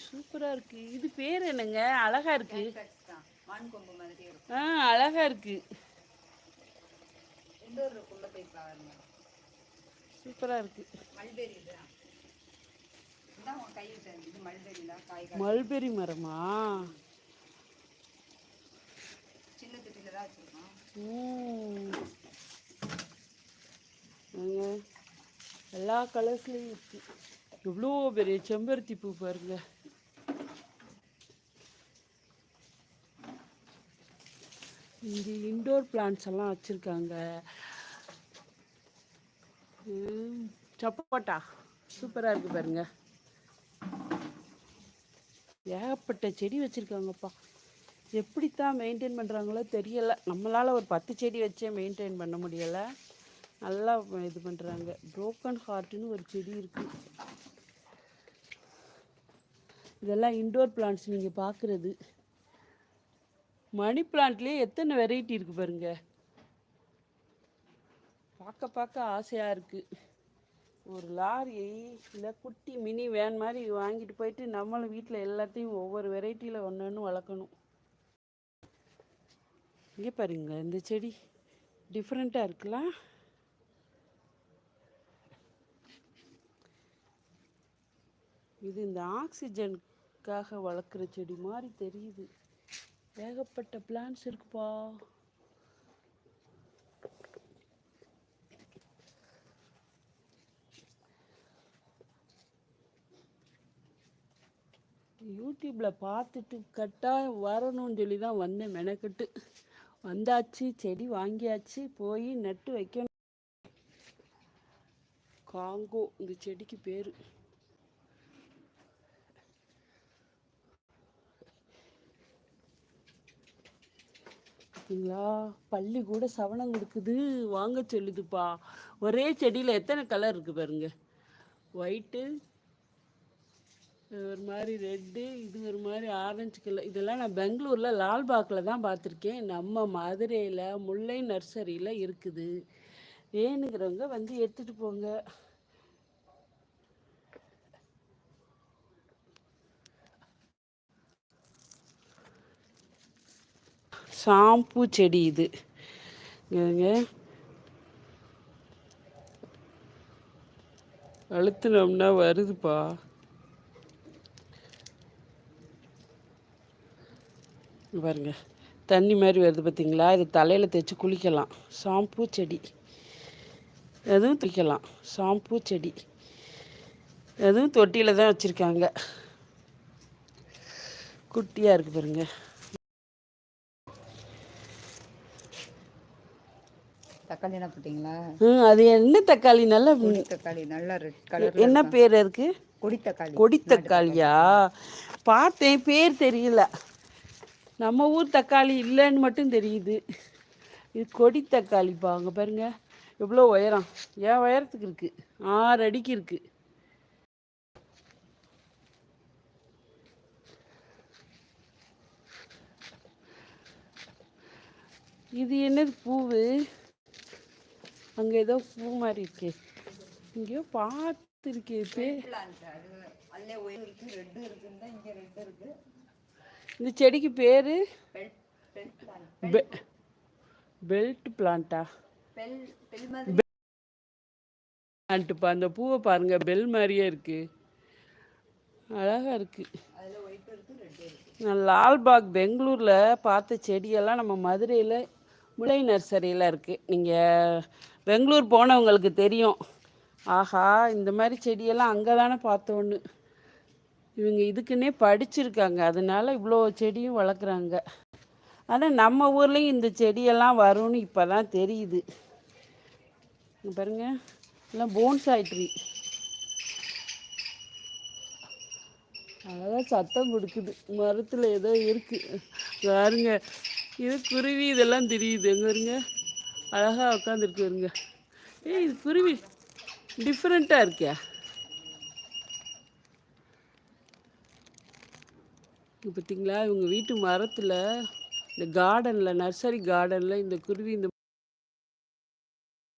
சூப்பரா இருக்கு. இது பேர் என்னங்க? அழகா இருக்கு. அழகா இருக்கு. சூப்பரா இருக்கு. மல்பெரி மரமா? எல்லா கலர்ஸ்லயும் இருக்கு. எவ்வளோ பெரிய செம்பருத்தி பூ பாருங்க. இங்கே இன்டோர் பிளான்ட்ஸ் எல்லாம் வச்சுருக்காங்க. சப்போட்டா சூப்பராக இருக்குது பாருங்க. ஏகப்பட்ட செடி வச்சுருக்காங்கப்பா. எப்படித்தான் மெயின்டைன் பண்ணுறாங்களோ தெரியலை. நம்மளால் ஒரு 10 செடி வச்சே மெயின்டைன் பண்ண முடியலை. நல்லா இது பண்ணுறாங்க. ப்ரோக்கன் ஹார்ட்னு ஒரு செடி இருக்குது. இதெல்லாம் இன்டோர் பிளான்ட்ஸ் நீங்கள் பார்க்குறது. மணி பிளான்ட்லேயே எத்தனை வெரைட்டி இருக்குது பாருங்க. பார்க்க பார்க்க ஆசையாக இருக்குது. ஒரு லாரி இல்லை குட்டி மினி வேன் மாதிரி வாங்கிட்டு போயிட்டு நம்மளும் வீட்டில் எல்லாத்தையும் ஒவ்வொரு வெரைட்டியில் ஒன்று ஒன்று வளர்க்கணும். இங்கே பாருங்க, இந்த செடி டிஃப்ரெண்ட்டாக இருக்குல்ல. இது இந்த ஆக்சிஜனுக்காக வளர்க்குற செடி மாதிரி தெரியுது. ஏகப்பட்ட பிளான்ட்ஸ் இருக்குப்பா. யூடியூப்பில் பார்த்துட்டு கட்டாயம் வரணும்னு சொல்லி தான் வந்தேன். மெனக்கட்டு வந்தாச்சு. செடி வாங்கியாச்சு. போய் நட்டு வைக்கணும். காங்கோ இந்த செடிக்கு பேர். பார்த்தீங்களா, பள்ளி கூட சவனம் கொடுக்குது, வாங்க சொல்லுதுப்பா. ஒரே செடியில் எத்தனை கலர் இருக்குது பாருங்க. ஒயிட்டு, ஒரு மாதிரி ரெட்டு, இது ஒரு மாதிரி ஆரஞ்சு கலர். இதெல்லாம் நான் பெங்களூரில் லால்பாக்கில் தான் பார்த்துருக்கேன். நம்ம மதுரையில் முல்லை நர்சரியில் இருக்குது. வேணுங்கிறவங்க வந்து எடுத்துகிட்டு போங்க. ஷாம்பூ செடி இது. அழுத்தினோம்னா வருதுப்பா. பாருங்க, தண்ணி மாதிரி வருது பார்த்தீங்களா. இது தலையில் தேய்ச்சி குளிக்கலாம். ஷாம்பூ செடி எதுவும் துவைக்கலாம். ஷாம்பூ செடி எதுவும் தொட்டியில் தான் வச்சுருக்காங்க. குட்டியாக இருக்குது பாருங்க. தக்காளி என்ன போட்டிங்களா? அது என்ன தக்காளி? நல்ல தக்காளி, நல்ல ரெட் கலர். என்ன பேர் இருக்கு? கொடி தக்காளி. கொடி தக்காளியா? பார்த்தேன், பேர் தெரியல. நம்ம ஊர் தக்காளி இல்லைன்னு மட்டும் தெரியுது. இது கொடி தக்காளிப்பா. அங்கே பாருங்க எவ்வளோ உயரம். ஏன் உயரத்துக்கு இருக்குது. 6 அடிக்கு இருக்குது. இது என்னது பூவு? அங்கே ஏதோ பூ மாதிரி இருக்கே. இங்கேயோ பார்த்துருக்கே. இந்த செடிக்கு பேரு பெல்ட் பிளான்ட்டா? பிளான்ட்டுப்பா. அந்த பூவை பாருங்க, பெல் மாதிரியே இருக்கு. அழகா இருக்கு. நான் லால்பாக் பெங்களூரில் பார்த்த செடியெல்லாம் நம்ம மதுரையில் முல்லை நர்சரியில் இருக்குது. நீங்கள் பெங்களூர் போனவங்களுக்கு தெரியும். ஆஹா, இந்த மாதிரி செடியெல்லாம் அங்கே தானே பார்த்தோன்னு. இவங்க இதுக்குன்னே படிச்சிருக்காங்க, அதனால இவ்வளோ செடியும் வளர்க்குறாங்க. ஆனால் நம்ம ஊர்லேயும் இந்த செடியெல்லாம் வரும்னு இப்போ தான் தெரியுது. பாருங்க, எல்லாம் போன்சாய் ட்ரீ. அழகாக சத்தம் கொடுக்குது. மரத்தில் ஏதோ இருக்குது பாருங்க. இது குருவி இதெல்லாம் தெரியுது. எங்கே வருங்க, அழகாக உட்காந்துருக்கு வருங்க. இது குருவி டிஃப்ரெண்ட்டாக இருக்கே. பார்த்தீங்களா, இவங்க வீட்டு மரத்தில், இந்த கார்டனில், நர்சரி கார்டனில் இந்த குருவி இந்த